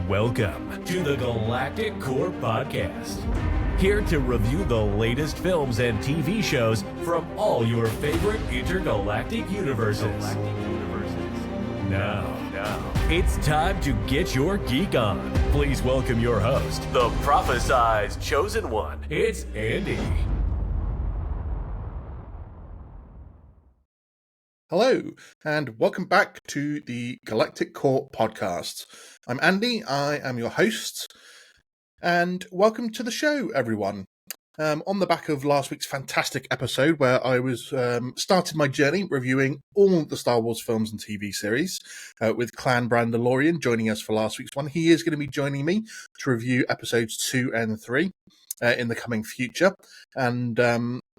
Welcome to the Galactic Core Podcast. Here to review the latest films and TV shows from all your favorite intergalactic universes. Now, it's time to get your geek on. Please welcome your host, the prophesized chosen one. It's Andy. Hello, and welcome back to the Galactic Core Podcast. I'm Andy, I am your host, and welcome to the show, everyone. On the back of last week's fantastic episode where I was started my journey reviewing all the Star Wars films and TV series with Clan Brandalorian joining us for last week's one. He is going to be joining me to review episodes 2 and 3 in the coming future, and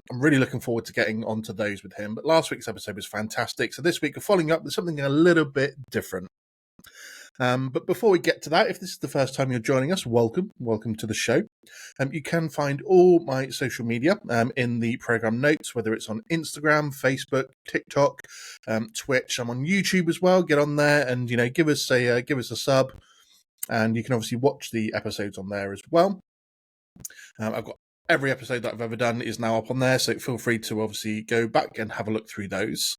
I'm really looking forward to getting onto those with him. But last week's episode was fantastic, so this week we're following up with something a little bit different. But before we get to that, if this is the first time you're joining us, welcome to the show. You can find all my social media in the program notes, whether it's on Instagram, Facebook, TikTok, Twitch. I'm on YouTube as well. Get on there and give us a sub, and you can obviously watch the episodes on there as well. I've got every episode that I've ever done is now up on there, so feel free to obviously go back and have a look through those.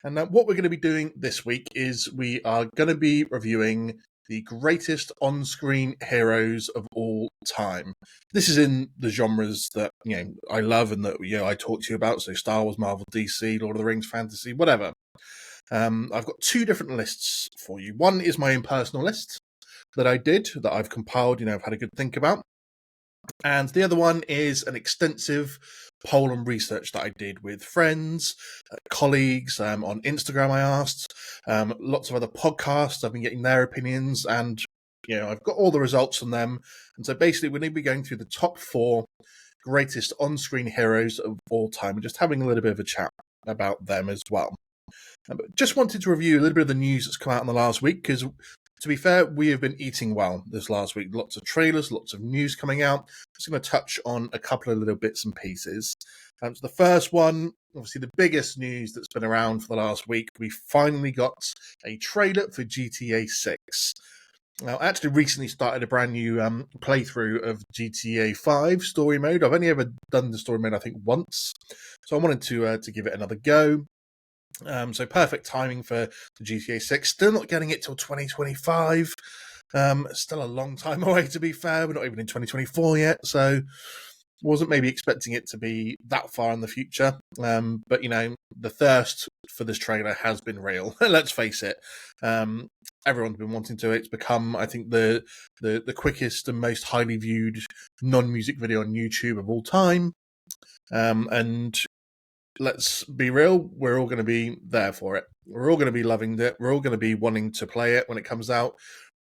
And what we're going to be doing this week is we are going to be reviewing the greatest on-screen heroes of all time. This is in the genres that I love and that I talk to you about, so Star Wars, Marvel, DC, Lord of the Rings, fantasy, whatever. I've got two different lists for you. One is my own personal list that I did, that I've compiled, I've had a good think about. And the other one is an extensive poll and research that I did with friends, colleagues, on Instagram I asked, lots of other podcasts, I've been getting their opinions, and I've got all the results from them. And so basically we're going to be going through the top 4 greatest on-screen heroes of all time and just having a little bit of a chat about them as well. But just wanted to review a little bit of the news that's come out in the last week, because to be fair, we have been eating well this last week. Lots of trailers, lots of news coming out. Just going to touch on a couple of little bits and pieces. So the first one, obviously the biggest news that's been around for the last week, we finally got a trailer for GTA 6. Now, I actually recently started a brand new playthrough of GTA 5 story mode. I've only ever done the story mode, I think, once. So I wanted to give it another go. So perfect timing for the GTA 6. Still not getting it till 2025. Still a long time away, to be fair. We're not even in 2024 yet, so wasn't maybe expecting it to be that far in the future. But the thirst for this trailer has been real. Let's face it. Everyone's been wanting to. It's become, I think, the quickest and most highly viewed non-music video on YouTube of all time. And let's be real, we're all going to be there for it. We're all going to be loving it. We're all going to be wanting to play it when it comes out,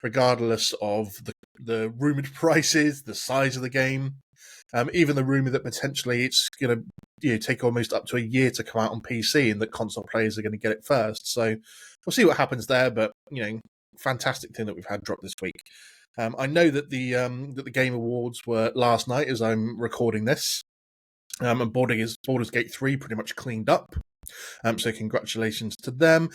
regardless of the rumoured prices, the size of the game, even the rumour that potentially it's going to take almost up to a year to come out on PC and that console players are going to get it first. So we'll see what happens there, but, fantastic thing that we've had drop this week. I know that the Game Awards were last night as I'm recording this. And Baldur's Gate 3 pretty much cleaned up. So congratulations to them.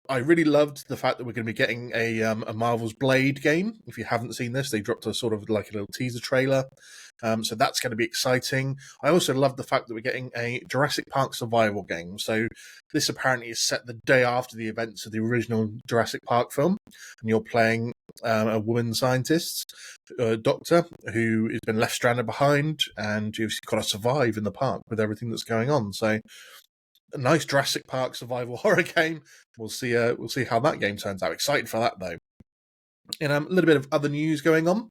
I really loved the fact that we're going to be getting a Marvel's Blade game. If you haven't seen this, they dropped a sort of like a little teaser trailer. So that's going to be exciting. I also love the fact that we're getting a Jurassic Park survival game. So this apparently is set the day after the events of the original Jurassic Park film. And you're playing a woman scientist, doctor, who has been left stranded behind, and you've got to survive in the park with everything that's going on. So a nice Jurassic Park survival horror game. We'll see how that game turns out. Excited for that, though. And a little bit of other news going on.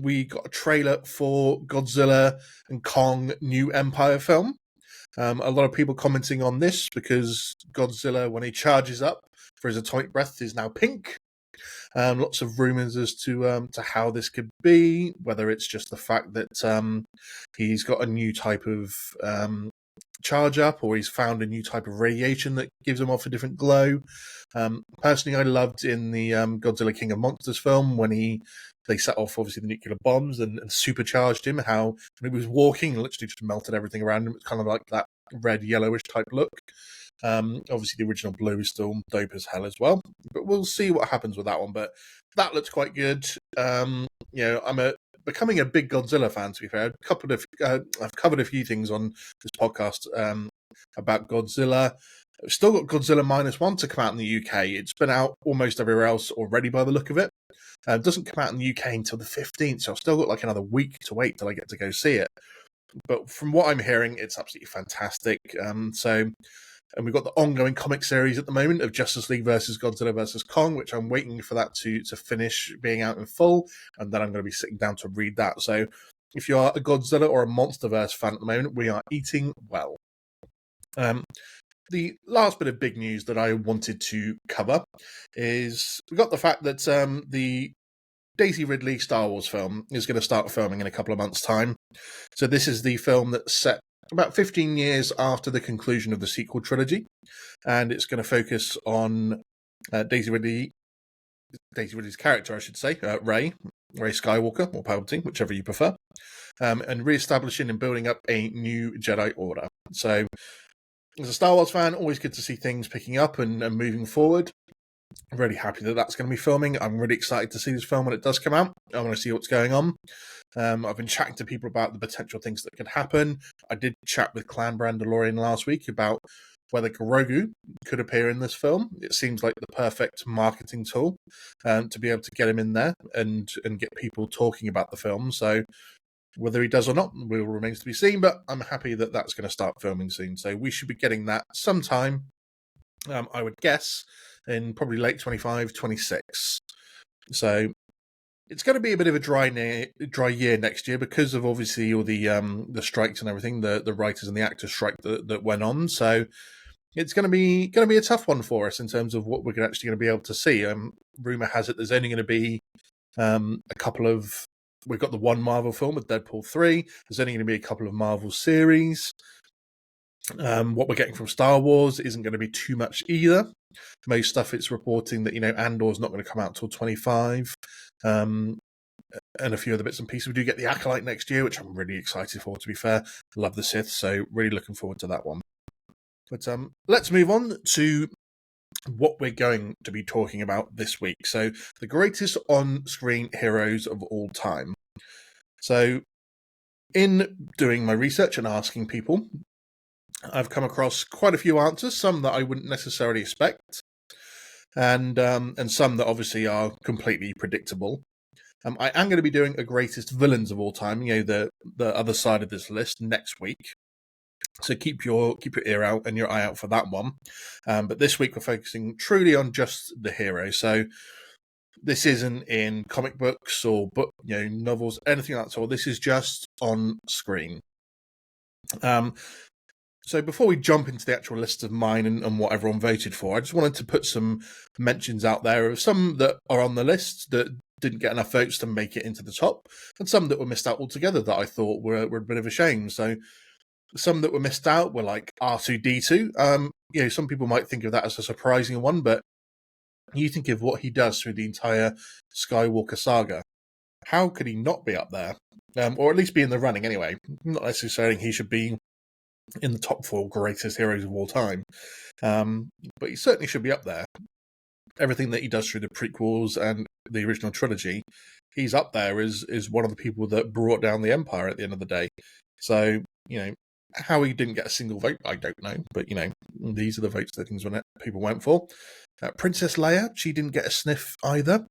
We got a trailer for Godzilla and Kong New Empire film. A lot of people commenting on this because Godzilla, when he charges up for his atomic breath, is now pink. Lots of rumours as to how this could be, whether it's just the fact that he's got a new type of charge up, or he's found a new type of radiation that gives him off a different glow. Personally, I loved in the Godzilla King of Monsters film when they set off obviously the nuclear bombs and supercharged him, how when he was walking, literally just melted everything around him. It's kind of like that red yellowish type look. Obviously, the original Blue is still dope as hell as well, but we'll see what happens with that one. But that looks quite good. I'm becoming a big Godzilla fan. To be fair, I've covered a few things on this podcast about Godzilla. We've still got Godzilla -1 to come out in the UK. It's been out almost everywhere else already by the look of it. It doesn't come out in the UK until the 15th, so I've still got like another week to wait till I get to go see it. But from what I'm hearing, it's absolutely fantastic. And we've got the ongoing comic series at the moment of Justice League versus Godzilla versus Kong, which I'm waiting for that to finish being out in full, and then I'm going to be sitting down to read that. So if you are a Godzilla or a MonsterVerse fan at the moment, we are eating well. The last bit of big news that I wanted to cover is we got the fact that the Daisy Ridley Star Wars film is going to start filming in a couple of months' time. So this is the film that's set about 15 years after the conclusion of the sequel trilogy, and it's going to focus on Daisy Ridley's character, I should say, Rey Skywalker, or Palpatine, whichever you prefer, and re-establishing and building up a new Jedi Order. So as a Star Wars fan, always good to see things picking up and moving forward. I'm really happy that that's going to be filming. I'm really excited to see this film when it does come out. I want to see what's going on. I've been chatting to people about the potential things that could happen. I did chat with Clan Brandalorian last week about whether Grogu could appear in this film. It seems like the perfect marketing tool to be able to get him in there and get people talking about the film. So whether he does or not will remains to be seen, but I'm happy that that's going to start filming soon. So we should be getting that sometime, I would guess, in probably late 25, 26. So it's going to be a bit of a dry year next year because of obviously all the strikes and everything, the writers and the actors strike that went on. So it's going to be a tough one for us in terms of what we're actually going to be able to see. Rumor has it there's only going to be a couple of. We've got the one Marvel film with Deadpool 3. There's only going to be a couple of Marvel series. What we're getting from Star Wars isn't going to be too much either. Most stuff it's reporting that, Andor's not going to come out till 25. And a few other bits and pieces. We do get the Acolyte next year, which I'm really excited for, to be fair. Love the Sith, so really looking forward to that one. But let's move on to what we're going to be talking about this week. So, the greatest on-screen heroes of all time. So, in doing my research and asking people, I've come across quite a few answers, some that I wouldn't necessarily expect, and some that obviously are completely predictable. I am going to be doing a greatest villains of all time, the other side of this list next week. So keep your ear out and your eye out for that one. But this week we're focusing truly on just the hero. So this isn't in comic books or novels, anything like that. So this is just on screen. So before we jump into the actual list of mine and what everyone voted for, I just wanted to put some mentions out there of some that are on the list that didn't get enough votes to make it into the top, and some that were missed out altogether that I thought were a bit of a shame. So some that were missed out were like R2-D2. Some people might think of that as a surprising one, but you think of what he does through the entire Skywalker saga. How could he not be up there? Or at least be in the running anyway. I'm not necessarily saying he should be in the top 4 greatest heroes of all time. But he certainly should be up there. Everything that he does through the prequels and the original trilogy, he's up there as one of the people that brought down the Empire at the end of the day. So, how he didn't get a single vote, I don't know. But, these are the votes that people went for. Princess Leia, she didn't get a sniff either,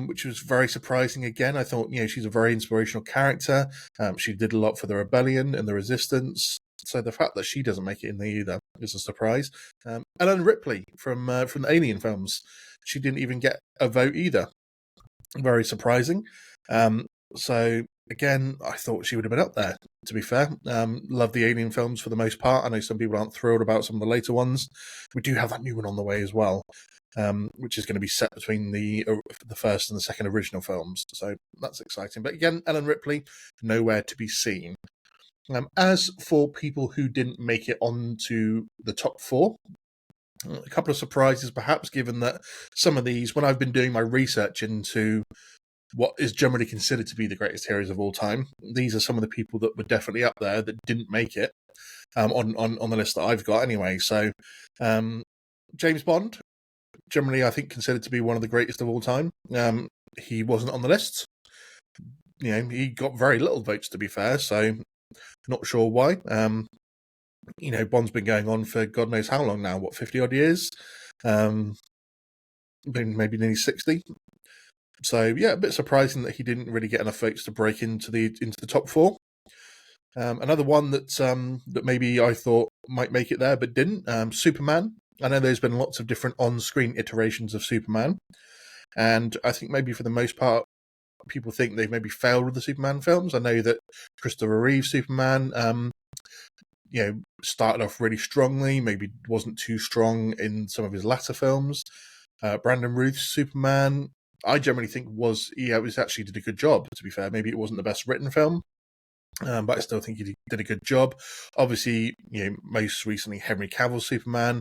which was very surprising again. I thought, she's a very inspirational character. She did a lot for the rebellion and the resistance. So the fact that she doesn't make it in there either is a surprise. Ellen Ripley from the Alien films, she didn't even get a vote either. Very surprising. So again, I thought she would have been up there, to be fair. Love the Alien films for the most part. I know some people aren't thrilled about some of the later ones. We do have that new one on the way as well, which is going to be set between the first and the second original films. So that's exciting. But again, Ellen Ripley, nowhere to be seen. As for people who didn't make it onto the top 4, a couple of surprises perhaps, given that some of these, when I've been doing my research into what is generally considered to be the greatest heroes of all time. These are some of the people that were definitely up there that didn't make it on the list that I've got anyway. So James Bond, generally I think considered to be one of the greatest of all time. He wasn't on the list. He got very little votes, to be fair, so not sure why. Bond's been going on for God knows how long now, 50 odd years? Maybe nearly 60. So yeah, a bit surprising that he didn't really get enough votes to break into the top four. Another one that maybe I thought might make it there but didn't, Superman. I know there's been lots of different on-screen iterations of Superman, and I think maybe for the most part people think they've maybe failed with the Superman films. I know that Christopher Reeve Superman started off really strongly, maybe wasn't too strong in some of his latter films. Brandon Routh's Superman, I generally think was actually did a good job, to be fair. Maybe it wasn't the best written film, but I still think he did a good job. Obviously, most recently Henry Cavill's Superman,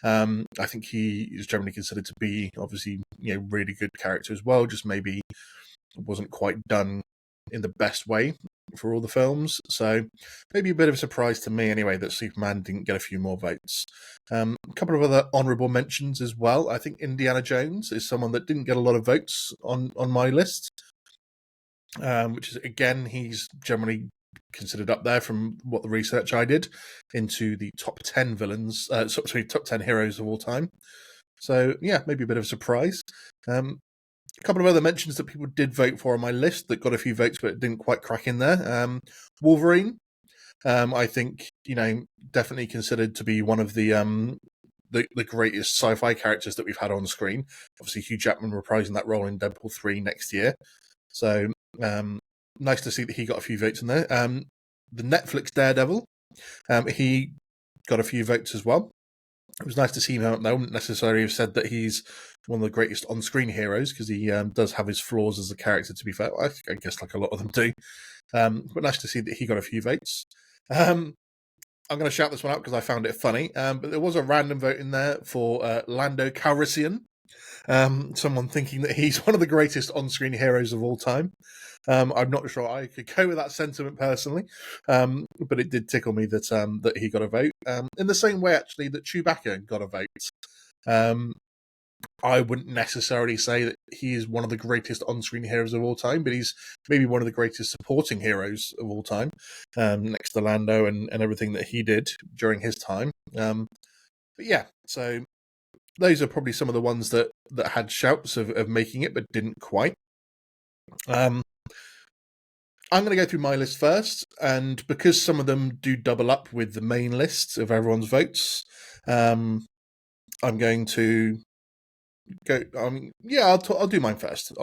I think he is generally considered to be obviously really good character as well, just maybe wasn't quite done in the best way for all the films. So maybe a bit of a surprise to me anyway that Superman didn't get a few more votes. A couple of other honourable mentions as well. I think Indiana Jones is someone that didn't get a lot of votes on my list, which is, again, he's generally considered up there from what the research I did into the top 10 villains, top 10 heroes of all time. So yeah, maybe a bit of a surprise. A couple of other mentions that people did vote for on my list that got a few votes but didn't quite crack in there. Wolverine, I think, definitely considered to be one of the greatest sci-fi characters that we've had on screen. Obviously, Hugh Jackman reprising that role in Deadpool 3 next year. So nice to see that he got a few votes in there. The Netflix Daredevil, he got a few votes as well. It was nice to see him out there. I wouldn't necessarily have said that he's one of the greatest on-screen heroes, because he does have his flaws as a character, to be fair. I guess like a lot of them do. But nice to see that he got a few votes. I'm going to shout this one out because I found it funny. But there was a random vote in there for Lando Calrissian. Someone thinking that he's one of the greatest on-screen heroes of all time. I'm not sure I could go with that sentiment personally, but it did tickle me that he got a vote. In the same way, actually, that Chewbacca got a vote. I wouldn't necessarily say that he is one of the greatest on-screen heroes of all time, but he's maybe one of the greatest supporting heroes of all time, next to Lando and everything that he did during his time. But yeah, so those are probably some of the ones that had shouts of making it, but didn't quite. I'm going to go through my list first, and because some of them do double up with the main list of everyone's votes, I'm going to go. I'll do mine first.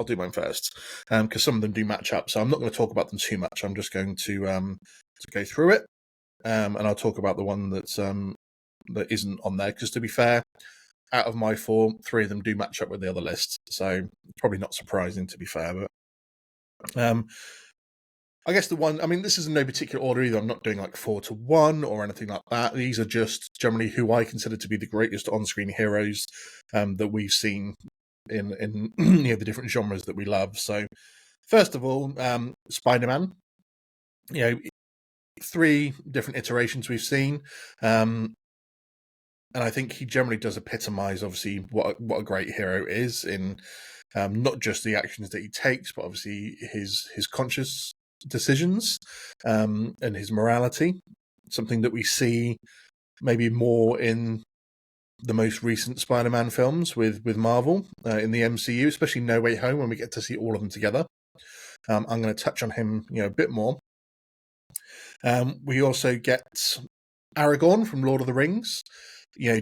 Because some of them do match up, so I'm not going to talk about them too much. I'm just going to go through it, and I'll talk about the one that isn't on there. Because to be fair, out of my four, 3 of them do match up with the other list, so probably not surprising, to be fair. But I guess the one, this is in no particular order either. I'm not doing like 4 to 1 or anything like that. These are just generally who I consider to be the greatest on-screen heroes that we've seen in the different genres that we love. So, first of all, Spider-Man. 3 different iterations we've seen. And I think he generally does epitomise, obviously, what a great hero is in not just the actions that he takes, but obviously his conscious decisions and his morality. Something that we see maybe more in the most recent Spider-Man films with Marvel in the MCU, especially No Way Home, when we get to see all of them together. I'm going to touch on him a bit more. We also get Aragorn from Lord of the Rings.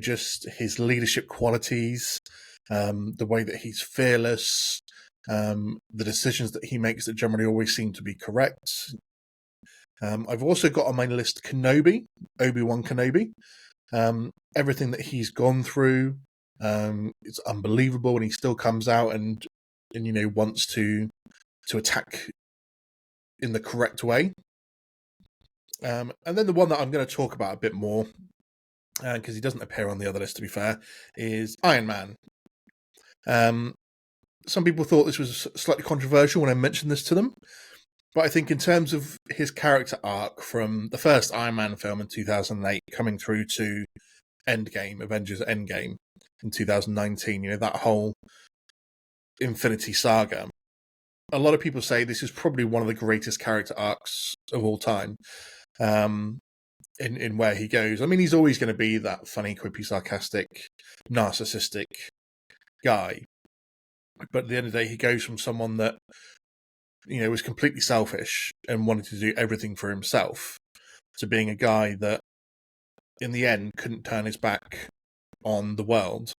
Just his leadership qualities, the way that he's fearless, the decisions that he makes that generally always seem to be correct. I've also got on my list Kenobi, Obi-Wan Kenobi. Everything that he's gone through, it's unbelievable, and he still comes out and wants to attack in the correct way. And then the one that I'm going to talk about a bit more, because he doesn't appear on the other list, to be fair, is Iron Man. some people thought this was slightly controversial when I mentioned this to them. But I think in terms of his character arc from the first Iron Man film in 2008 coming through to Endgame, Avengers Endgame in 2019, that whole Infinity Saga, a lot of people say this is probably one of the greatest character arcs of all time. In where he goes. I mean, he's always going to be that funny, quippy, sarcastic, narcissistic guy. But at the end of the day, he goes from someone that, was completely selfish and wanted to do everything for himself to being a guy that, in the end, couldn't turn his back on the world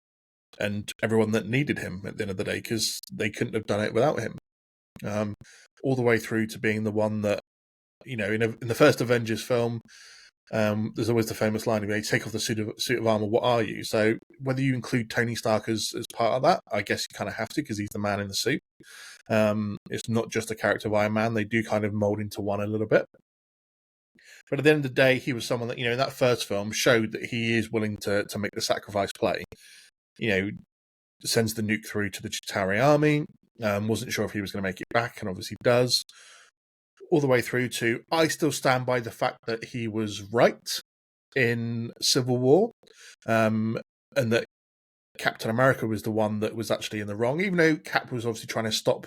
and everyone that needed him at the end of the day, because they couldn't have done it without him. All the way through to being the one that, in the first Avengers film, there's always the famous line of, take off the suit of armor, what are you? So whether you include Tony Stark as part of that, I guess you kind of have to, because he's the man in the suit. It's not just a character of Iron Man. They do kind of mold into one a little bit. But at the end of the day, he was someone that, in that first film showed that he is willing to make the sacrifice play. Sends the nuke through to the Chitauri army. Wasn't sure if he was going to make it back, and obviously does. All the way through to, I still stand by the fact that he was right in Civil War, and that Captain America was the one that was actually in the wrong. Even though Cap was obviously trying to stop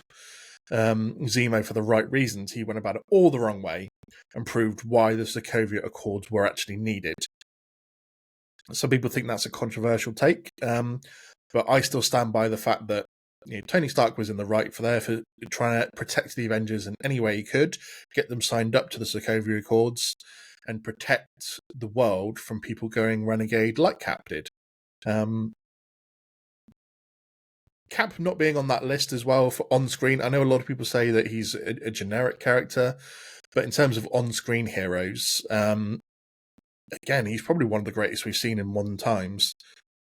Zemo for the right reasons, he went about it all the wrong way and proved why the Sokovia Accords were actually needed. Some people think that's a controversial take, but I still stand by the fact that Tony Stark was in the right for trying to protect the Avengers in any way he could, get them signed up to the Sokovia Accords, and protect the world from people going renegade like Cap did. Cap not being on that list as well for on-screen, I know a lot of people say that he's a generic character, but in terms of on-screen heroes, again, he's probably one of the greatest we've seen in modern times.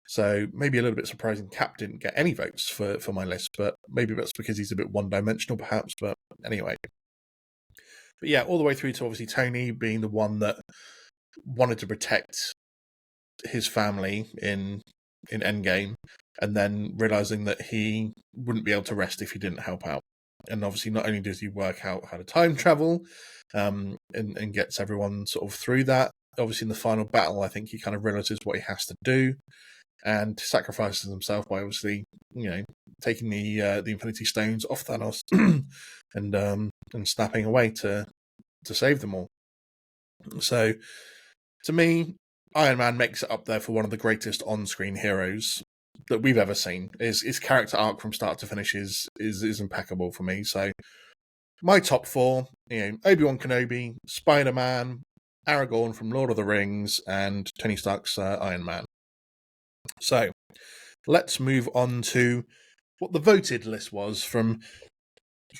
So maybe a little bit surprising Cap didn't get any votes for my list, but maybe that's because he's a bit one-dimensional perhaps, but anyway. But yeah, all the way through to obviously Tony being the one that wanted to protect his family in Endgame, and then realising that he wouldn't be able to rest if he didn't help out. And obviously not only does he work out how to time travel, and gets everyone sort of through that, obviously in the final battle, I think he kind of realises what he has to do, and sacrifices himself by obviously, taking the Infinity Stones off Thanos and snapping away to save them all. So, to me, Iron Man makes it up there for one of the greatest on-screen heroes that we've ever seen. His character arc from start to finish is impeccable for me. So, my top four, Obi-Wan Kenobi, Spider-Man, Aragorn from Lord of the Rings, and Tony Stark's Iron Man. So, let's move on to what the voted list was from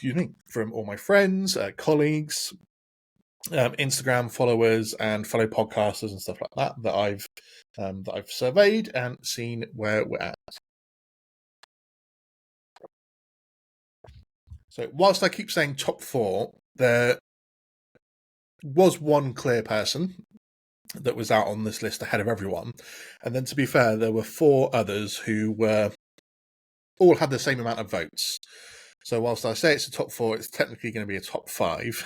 all my friends, colleagues, Instagram followers, and fellow podcasters and stuff like that I've surveyed and seen where we're at. So, whilst I keep saying top four, there was one clear person that was out on this list ahead of everyone. And then, to be fair, there were four others who all had the same amount of votes. So whilst I say it's a top four, it's technically going to be a top five.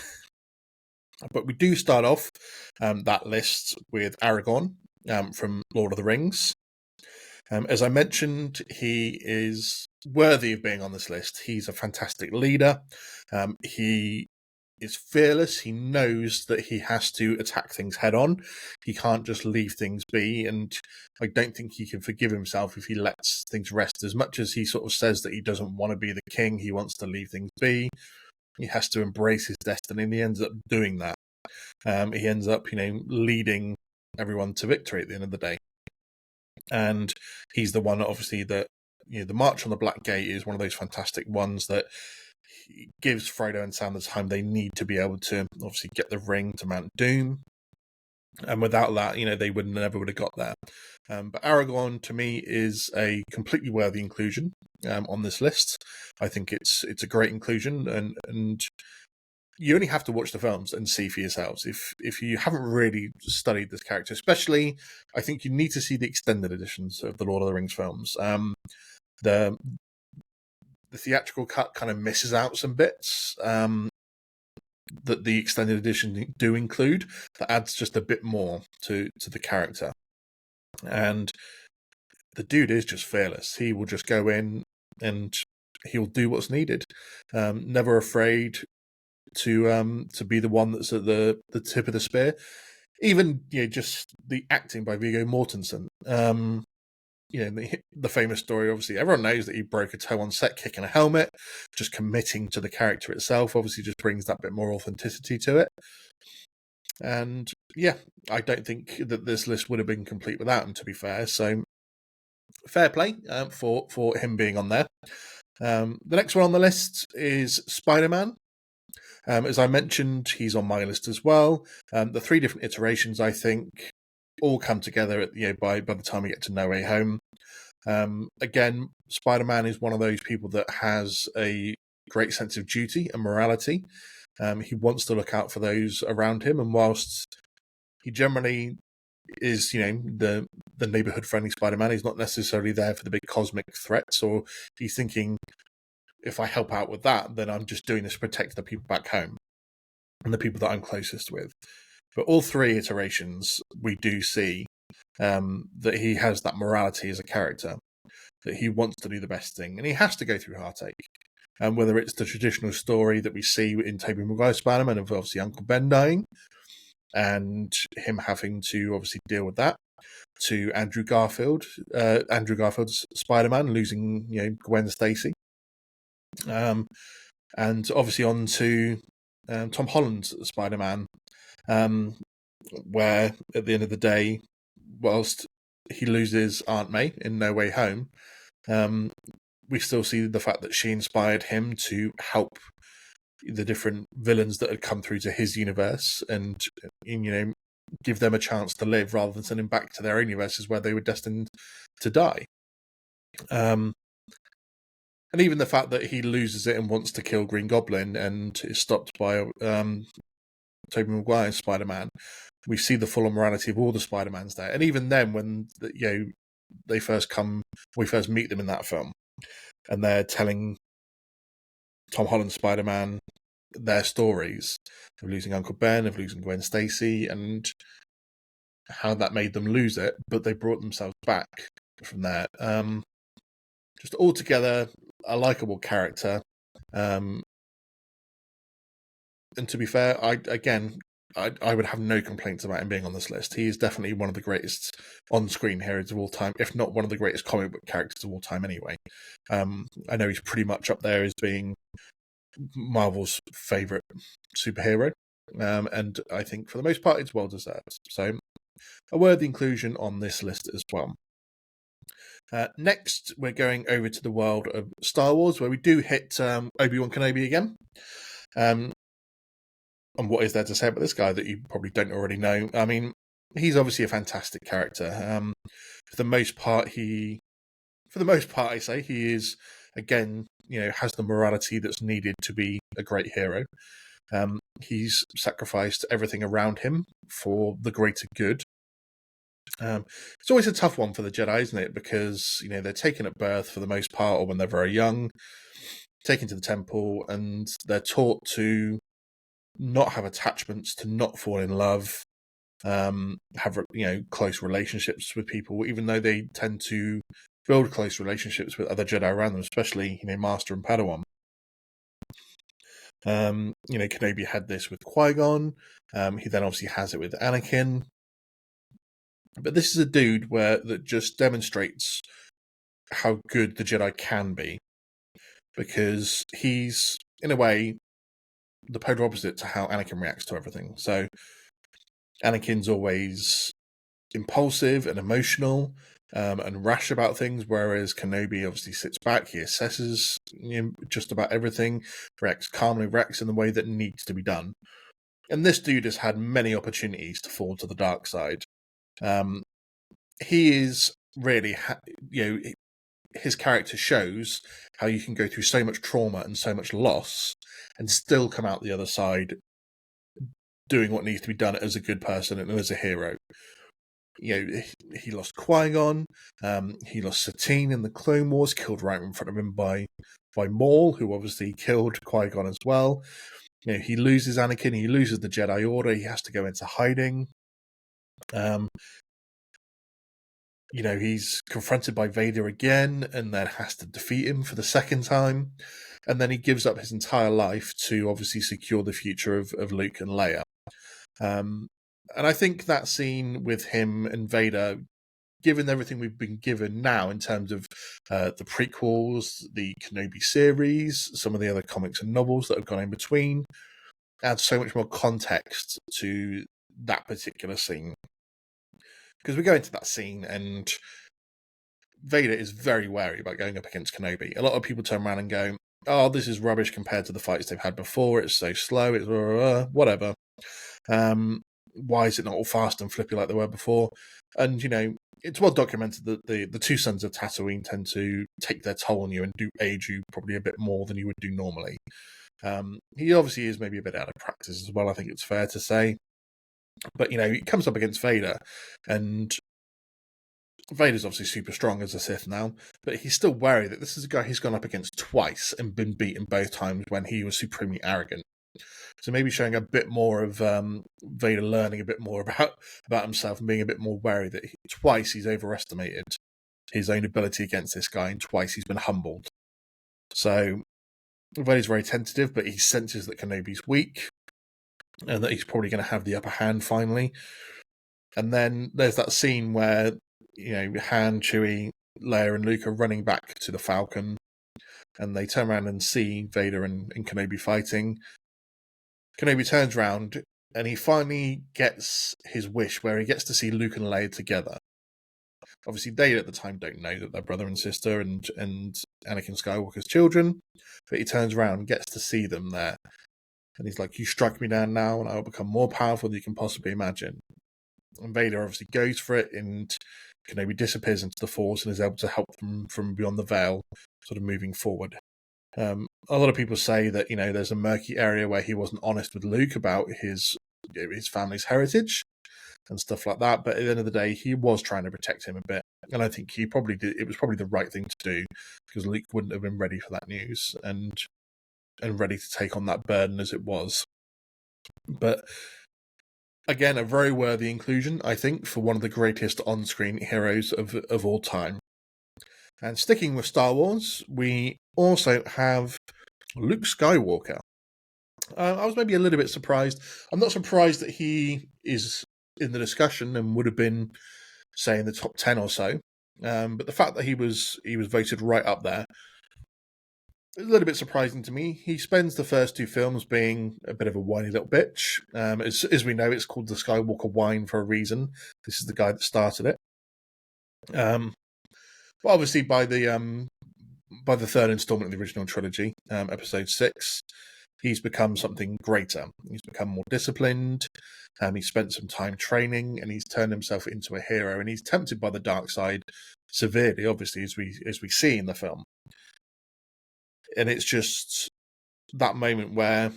But we do start off that list with Aragorn from Lord of the Rings. As I mentioned, he is worthy of being on this list. He's a fantastic leader. He is fearless. He knows that he has to attack things head on. He can't just leave things be, and I don't think he can forgive himself if he lets things rest. As much as he sort of says that he doesn't want to be the king, he wants to leave things be. He has to embrace his destiny, and he ends up doing that. He ends up, leading everyone to victory at the end of the day. And he's the one, obviously, that, the March on the Black Gate is one of those fantastic ones that gives Frodo and Sam the time they need to be able to obviously get the ring to Mount Doom. And without that, they never would have got there. But Aragorn, to me, is a completely worthy inclusion on this list. I think it's a great inclusion, and you only have to watch the films and see for yourselves. If you haven't really studied this character, especially, I think you need to see the extended editions of the Lord of the Rings films. the theatrical cut kind of misses out some bits that the extended edition do include, that adds just a bit more to the character. And the dude is just fearless. He will just go in and he'll do what's needed. Never afraid to be the one that's at the tip of the spear. Even just the acting by Viggo Mortensen. The famous story, obviously, everyone knows that he broke a toe on set kicking a helmet. Just committing to the character itself obviously just brings that bit more authenticity to it. And yeah, I don't think that this list would have been complete without him, to be fair. So fair play for him being on there. The next one on the list is Spider-Man. As I mentioned, he's on my list as well. The three different iterations, I think, all come together by the time we get to No Way Home. Again, Spider-Man is one of those people that has a great sense of duty and morality. He wants to look out for those around him, and whilst he generally is, the neighborhood friendly Spider-Man, he's not necessarily there for the big cosmic threats, or he's thinking, if I help out with that, then I'm just doing this to protect the people back home and the people that I'm closest with. But all three iterations, we do see that he has that morality as a character, that he wants to do the best thing, and he has to go through heartache. And whether it's the traditional story that we see in Tobey Maguire's Spider-Man of obviously Uncle Ben dying, and him having to obviously deal with that, to Andrew Garfield's Spider-Man losing Gwen Stacy, and obviously on to Tom Holland's Spider-Man, where at the end of the day, whilst he loses Aunt May in No Way Home, we still see the fact that she inspired him to help the different villains that had come through to his universe and give them a chance to live rather than send them back to their own universes where they were destined to die. And even the fact that he loses it and wants to kill Green Goblin and is stopped by Tobey Maguire's Spider-Man, we see the full morality of all the Spider-Mans there. And even then, when we first meet them in that film, and they're telling Tom Holland's Spider-Man their stories of losing Uncle Ben, of losing Gwen Stacy, and how that made them lose it, but they brought themselves back from there. Just altogether a likable character. And to be fair, I would have no complaints about him being on this list. He is definitely one of the greatest on-screen heroes of all time, if not one of the greatest comic book characters of all time anyway. I know he's pretty much up there as being Marvel's favourite superhero, and I think for the most part it's well deserved. So a worthy inclusion on this list as well. Next, we're going over to the world of Star Wars, where we do hit Obi-Wan Kenobi again. And what is there to say about this guy that you probably don't already know? I mean, he's obviously a fantastic character. For the most part, I say he is, again, has the morality that's needed to be a great hero. He's sacrificed everything around him for the greater good. It's always a tough one for the Jedi, isn't it? Because, they're taken at birth for the most part, or when they're very young, taken to the temple, and they're taught to not have attachments, to not fall in love, have close relationships with people, even though they tend to build close relationships with other Jedi around them, especially Master and Padawan. Kenobi had this with Qui-Gon. He then obviously has it with Anakin. But this is a dude that just demonstrates how good the Jedi can be, because he's, in a way, the polar opposite to how Anakin reacts to everything. So Anakin's always impulsive and emotional and rash about things, whereas Kenobi obviously sits back, he assesses just about everything, reacts calmly, reacts in the way that needs to be done. And this dude has had many opportunities to fall to the dark side. He is really, his character shows how you can go through so much trauma and so much loss and still come out the other side doing what needs to be done as a good person and as a hero. He lost Qui-Gon, he lost Satine in the Clone Wars, killed right in front of him by by Maul, who obviously killed Qui-Gon as well. He loses Anakin, he loses the Jedi Order, he has to go into hiding. He's confronted by Vader again and then has to defeat him for the second time. And then he gives up his entire life to obviously secure the future of Luke and Leia. And I think that scene with him and Vader, given everything we've been given now in terms of the prequels, the Kenobi series, some of the other comics and novels that have gone in between, adds so much more context to that particular scene. Because we go into that scene and Vader is very wary about going up against Kenobi. A lot of people turn around and go, oh, this is rubbish compared to the fights they've had before. It's so slow. It's whatever. Why is it not all fast and flippy like they were before? And, it's well documented that the two sons of Tatooine tend to take their toll on you and do age you probably a bit more than you would do normally. He obviously is maybe a bit out of practice as well, I think it's fair to say. But, he comes up against Vader, and Vader's obviously super strong as a Sith now, but he's still wary that this is a guy he's gone up against twice and been beaten both times when he was supremely arrogant. So maybe showing a bit more of Vader learning a bit more about himself and being a bit more wary that twice he's overestimated his own ability against this guy and twice he's been humbled. So Vader's very tentative, but he senses that Kenobi's weak and that he's probably going to have the upper hand finally. And then there's that scene where, Han, Chewie, Leia and Luke are running back to the Falcon and they turn around and see Vader and Kenobi fighting. Kenobi turns around and he finally gets his wish where he gets to see Luke and Leia together. Obviously, they at the time don't know that they're brother and sister and Anakin Skywalker's children, but he turns around and gets to see them there. And he's like, you strike me down now and I will become more powerful than you can possibly imagine. And Vader obviously goes for it and Kenobi disappears into the Force and is able to help them from beyond the veil, sort of moving forward. A lot of people say that, there's a murky area where he wasn't honest with Luke about his family's heritage and stuff like that. But at the end of the day, he was trying to protect him a bit. And I think he probably did. It was probably the right thing to do because Luke wouldn't have been ready for that news and ready to take on that burden as it was. But again, a very worthy inclusion, I think, for one of the greatest on-screen heroes of all time. And sticking with Star Wars, we also have Luke Skywalker. I was maybe a little bit surprised. I'm not surprised that he is in the discussion and would have been, say, in the top 10 or so. But the fact that he was voted right up there is a little bit surprising to me. He spends the first two films being a bit of a whiny little bitch. As we know, it's called the Skywalker whine for a reason. This is the guy that started it. But obviously, by the third installment of the original trilogy, Episode 6, he's become something greater. He's become more disciplined. He's spent some time training, and he's turned himself into a hero. And he's tempted by the dark side severely, obviously, as we see in the film. And it's just that moment where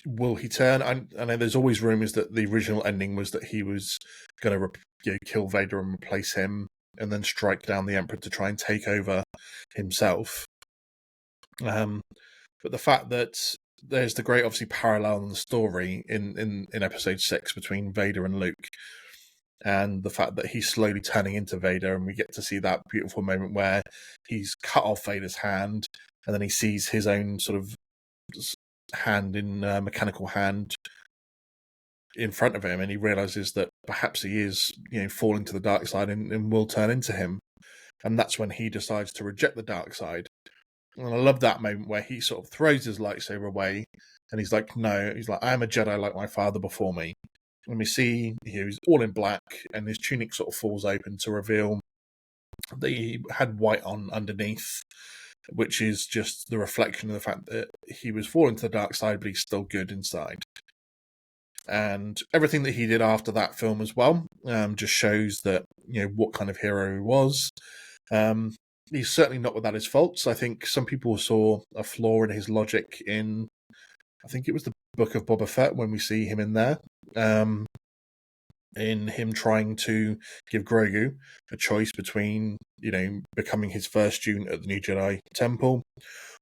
will he turn? I know there's always rumours that the original ending was that he was going to kill Vader and replace him, and then strike down the Emperor to try and take over himself. But the fact that there's the great, obviously, parallel in the story in Episode 6 between Vader and Luke, and the fact that he's slowly turning into Vader, and we get to see that beautiful moment where he's cut off Vader's hand, and then he sees his own sort of hand in mechanical hand in front of him, and he realizes that perhaps he is, falling to the dark side and will turn into him. And that's when he decides to reject the dark side. And I love that moment where he sort of throws his lightsaber away, and he's like, no, he's like, I am a Jedi like my father before me. And we see he's all in black, and his tunic sort of falls open to reveal that he had white on underneath, which is just the reflection of the fact that he was falling to the dark side, but he's still good inside. And everything that he did after that film as well just shows that, what kind of hero he was. He's certainly not without his faults. I think some people saw a flaw in his logic in, I think it was the Book of Boba Fett when we see him in there. in him trying to give Grogu a choice between, becoming his first student at the New Jedi Temple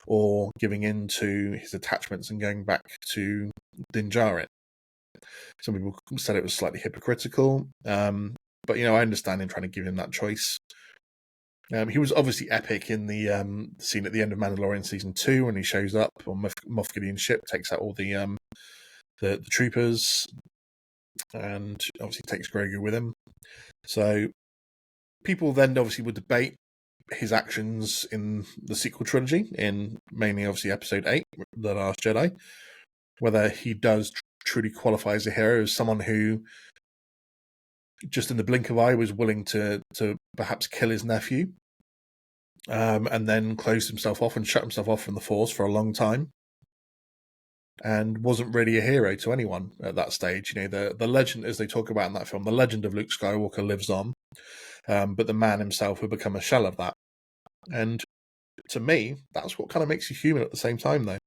or giving in to his attachments and going back to Din Djarin. Some people said it was slightly hypocritical, but I understand him trying to give him that choice. He was obviously epic in the scene at the end of Mandalorian Season 2 when he shows up on Moff Gideon's ship, takes out all the troopers, and obviously takes Grogu with him. So people then obviously would debate his actions in the sequel trilogy, in mainly obviously Episode 8, The Last Jedi, whether he does truly qualify as a hero, as someone who just in the blink of an eye was willing to perhaps kill his nephew, and then closed himself off and shut himself off from the Force for a long time, and wasn't really a hero to anyone at that stage. The legend, as they talk about in that film, the legend of Luke Skywalker lives on, but the man himself would become a shell of that. And to me, that's what kind of makes you human at the same time, though.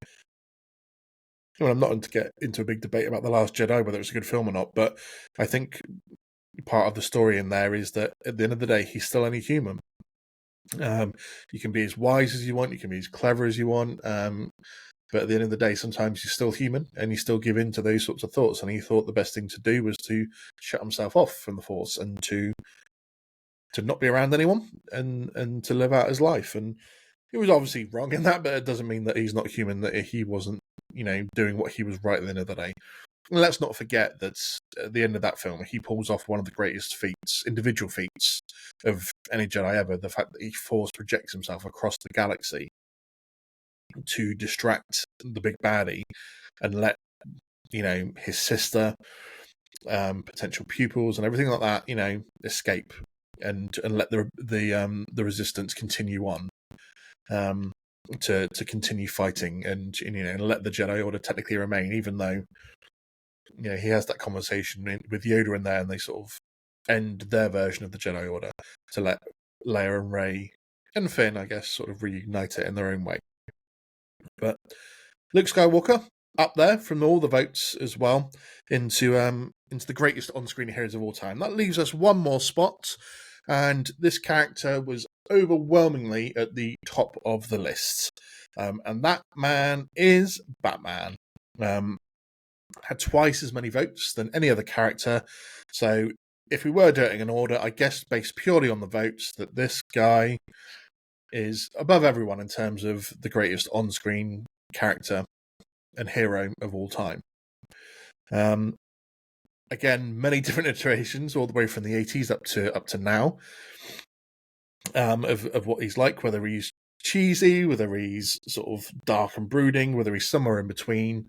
I'm not going to get into a big debate about The Last Jedi, whether it's a good film or not, but I think part of the story in there is that at the end of the day, he's still only human. You can be as wise as you want, you can be as clever as you want, but at the end of the day, sometimes you're still human and you still give in to those sorts of thoughts. And he thought the best thing to do was to shut himself off from the Force and to not be around anyone and to live out his life. And he was obviously wrong in that, but it doesn't mean that he's not human, that he wasn't, doing what he was right at the end of the day. And let's not forget that at the end of that film, he pulls off one of the greatest feats, individual feats of any Jedi ever, the fact that he Force projects himself across the galaxy to distract the big baddie and let, his sister, potential pupils and everything like that, escape and let the resistance continue on. To continue fighting and let the Jedi Order technically remain, even though he has that conversation with Yoda in there, and they sort of end their version of the Jedi Order to let Leia and Rey and Finn, I guess, sort of reunite it in their own way. But Luke Skywalker up there from all the votes as well into the greatest on-screen heroes of all time. That leaves us one more spot, and this character was overwhelmingly at the top of the list. And that man is Batman. Had twice as many votes than any other character. So if we were doing an order, I guess based purely on the votes, that this guy is above everyone in terms of the greatest on-screen character and hero of all time. Again, many different iterations, all the way from the 80s up to now, of what he's like, whether he's cheesy, whether he's sort of dark and brooding, whether he's somewhere in between.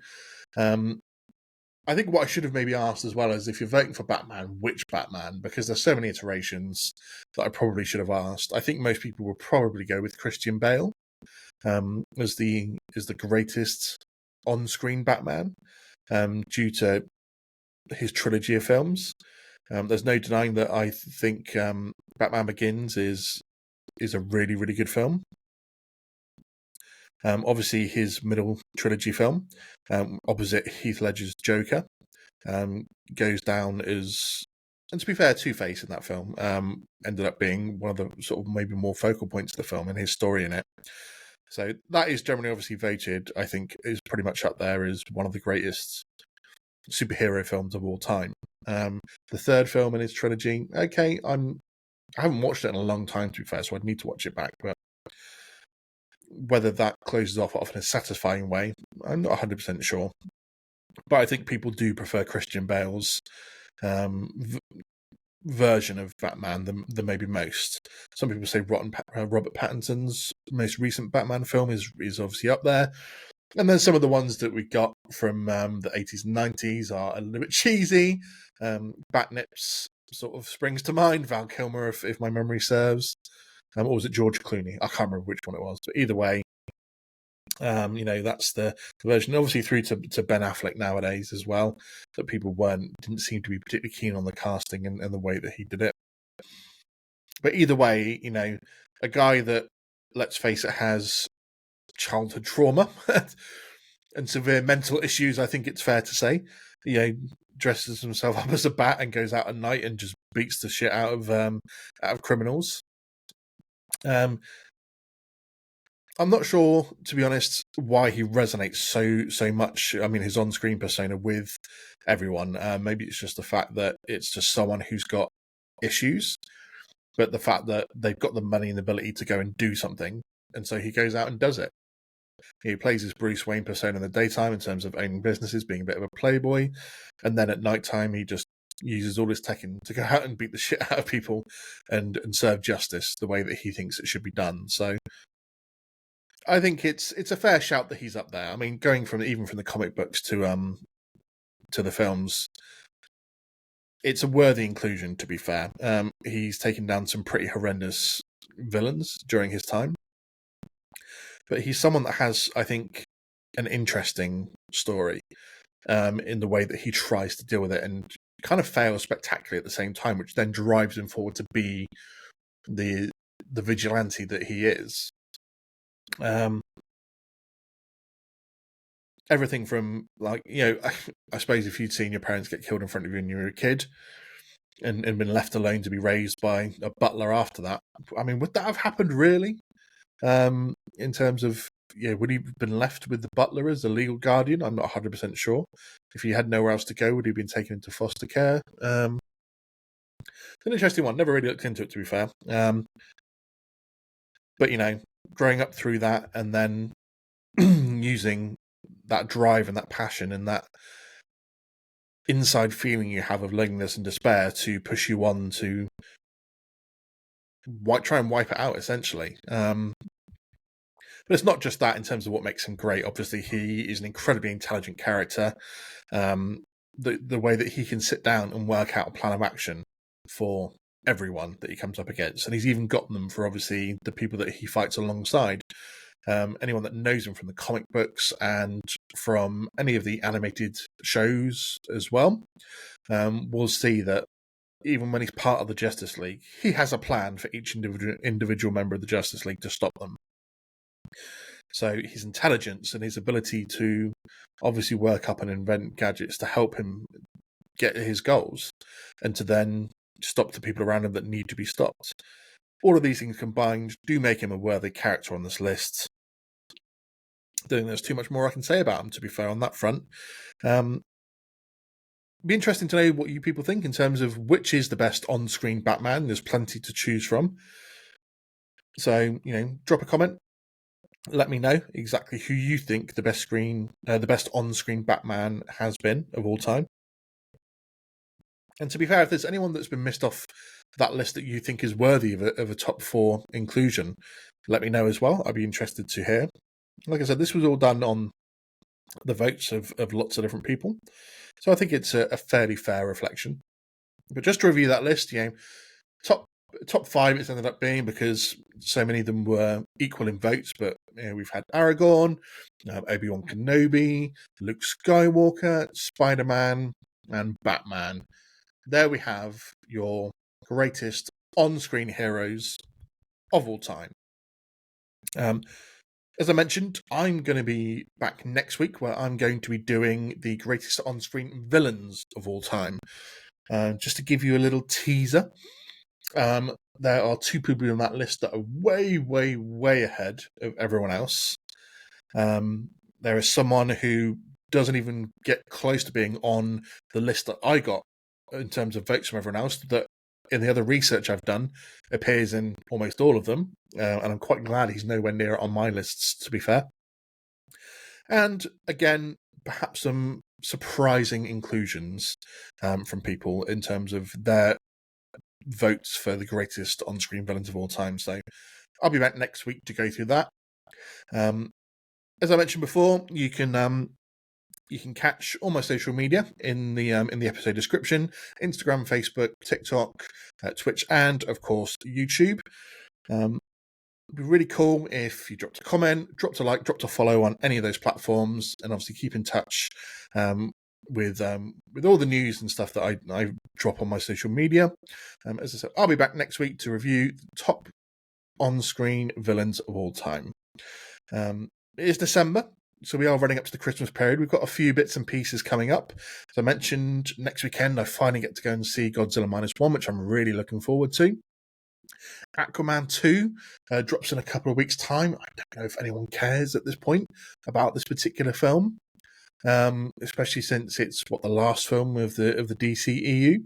I think what I should have maybe asked as well is, if you're voting for Batman, which Batman? Because there's so many iterations that I probably should have asked. I think most people would probably go with Christian Bale as the greatest on-screen Batman, due to his trilogy of films. There's no denying that I think Batman Begins is a really, really good film. Obviously, his middle trilogy film, opposite Heath Ledger's Joker, goes down as, and to be fair, Two-Face in that film ended up being one of the sort of maybe more focal points of the film and his story in it. So that is generally obviously voted, I think, is pretty much up there as one of the greatest superhero films of all time. The third film in his trilogy, okay, I haven't watched it in a long time, to be fair, so I'd need to watch it back, but whether that closes off in a satisfying way, I'm not 100% sure. But I think people do prefer Christian Bale's version of Batman than maybe most. Some people say Robert Pattinson's most recent Batman film is obviously up there. And then some of the ones that we got from the 80s and 90s are a little bit cheesy. Batnips sort of springs to mind. Val Kilmer, if my memory serves. Or was it George Clooney? I can't remember which one it was. But either way, that's the version. Obviously through to Ben Affleck nowadays as well, that people didn't seem to be particularly keen on the casting and the way that he did it. But either way, a guy that, let's face it, has childhood trauma and severe mental issues, I think it's fair to say. dresses himself up as a bat and goes out at night and just beats the shit out of criminals. I'm not sure, to be honest, why he resonates so much. I mean, his on-screen persona with everyone. Maybe it's just the fact that it's just someone who's got issues, but the fact that they've got the money and the ability to go and do something, and so he goes out and does it. He plays his Bruce Wayne persona in the daytime in terms of owning businesses, being a bit of a playboy, and then at nighttime he just uses all his Tekken to go out and beat the shit out of people and serve justice the way that he thinks it should be done. So I think it's a fair shout that he's up there. I mean, going from the comic books to the films, it's a worthy inclusion, to be fair. He's taken down some pretty horrendous villains during his time, but he's someone that has, I think, an interesting story in the way that he tries to deal with it and kind of fails spectacularly at the same time, which then drives him forward to be the vigilante that he is. Everything from, like, I suppose if you'd seen your parents get killed in front of you when you were a kid and been left alone to be raised by a butler after that, I mean, would that have happened really? In terms of, would he have been left with the butler as the legal guardian? I'm not 100% sure. If he had nowhere else to go, would he have been taken into foster care? It's an interesting one. Never really looked into it, to be fair. But, growing up through that and then using that drive and that passion and that inside feeling you have of loneliness and despair to push you on to try and wipe it out, essentially. But it's not just that in terms of what makes him great. Obviously, he is an incredibly intelligent character. The way that he can sit down and work out a plan of action for everyone that he comes up against. And he's even got them for, obviously, the people that he fights alongside. Anyone that knows him from the comic books and from any of the animated shows as well will see that even when he's part of the Justice League, he has a plan for each individual member of the Justice League to stop them. So his intelligence and his ability to obviously work up and invent gadgets to help him get his goals and to then stop the people around him that need to be stopped. All of these things combined do make him a worthy character on this list. I don't think there's too much more I can say about him, to be fair, on that front. Be interesting to know what you people think in terms of which is the best on-screen Batman. There's plenty to choose from. So, drop a comment. Let me know exactly who you think the best on-screen Batman has been of all time. And to be fair, if there's anyone that's been missed off that list that you think is worthy of a top 4 inclusion, let me know as well. I'd be interested to hear. Like I said, this was all done on the votes of lots of different people. So I think it's a fairly fair reflection. But just to review that list, top 5 it's ended up being because so many of them were equal in votes, but we've had Aragorn, Obi-Wan Kenobi, Luke Skywalker, Spider-Man, and Batman. There we have your greatest on-screen heroes of all time. As I mentioned, I'm going to be back next week where I'm going to be doing the greatest on-screen villains of all time. Just to give you a little teaser, there are 2 people on that list that are way, way, way ahead of everyone else. There is someone who doesn't even get close to being on the list that I got in terms of votes from everyone else, that in the other research I've done appears in almost all of them. And I'm quite glad he's nowhere near on my lists, to be fair. And again, perhaps some surprising inclusions from people in terms of their votes for the greatest on-screen villains of all time. So I'll be back next week to go through that. As I mentioned before, you can catch all my social media in the episode description: Instagram, Facebook, TikTok, Twitch, and of course YouTube. It'd be really cool if you dropped a comment, dropped a like, dropped a follow on any of those platforms, and obviously keep in touch with all the news and stuff that I drop on my social media. As I said, I'll be back next week to review the top on-screen villains of all time. It is December, So we are running up to the Christmas period. We've got a few bits and pieces coming up. As I mentioned, next weekend I finally get to go and see Godzilla -1, which I'm really looking forward to. Aquaman 2 drops in a couple of weeks' time. I don't know if anyone cares at this point about this particular film, especially since it's the last film of the DCEU,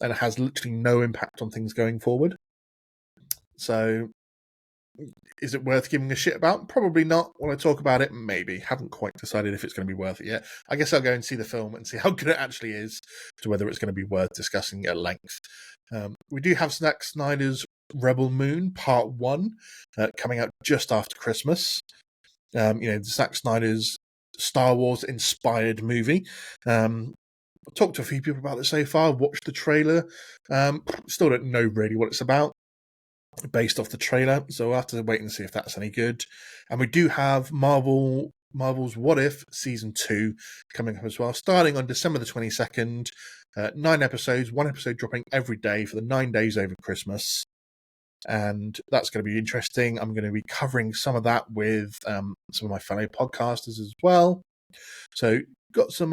and it has literally no impact on things going forward. So, is it worth giving a shit about? Probably not. When I talk about it, maybe. Haven't quite decided if it's going to be worth it yet. I guess I'll go and see the film and see how good it actually is, to whether it's going to be worth discussing at length. We do have Zack Snyder's Rebel Moon Part 1 coming out just after Christmas. Zack Snyder's Star Wars inspired movie. I've talked to a few people about it so far, watched the trailer. Still don't know really what it's about based off the trailer, so we'll have to wait and see if that's any good. And we do have Marvel's What If Season 2 coming up as well, starting on December the 22nd. 9 episodes, 1 episode dropping every day for the 9 days over Christmas. And that's going to be interesting. I'm going to be covering some of that with some of my fellow podcasters as well. So got some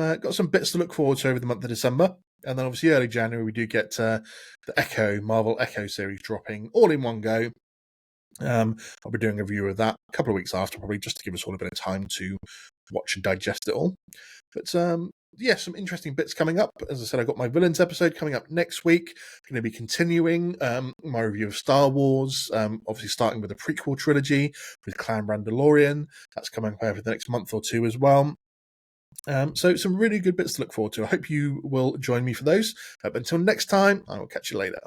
bits to look forward to over the month of December. And then obviously early January we do get the Marvel Echo series dropping all in one go. I'll be doing a review of that a couple of weeks after, probably, just to give us all a bit of time to watch and digest it all. But some interesting bits coming up. As I said, I've got my Villains episode coming up next week. Going to be continuing my review of Star Wars, obviously starting with the prequel trilogy with Clan Mandalorian. That's coming up over the next month or two as well. So some really good bits to look forward to. I hope you will join me for those. But until next time, I will catch you later.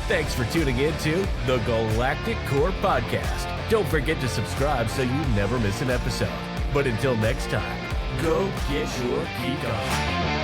Thanks for tuning in to the Galactic Core Podcast. Don't forget to subscribe so you never miss an episode. But until next time, go get your geek on.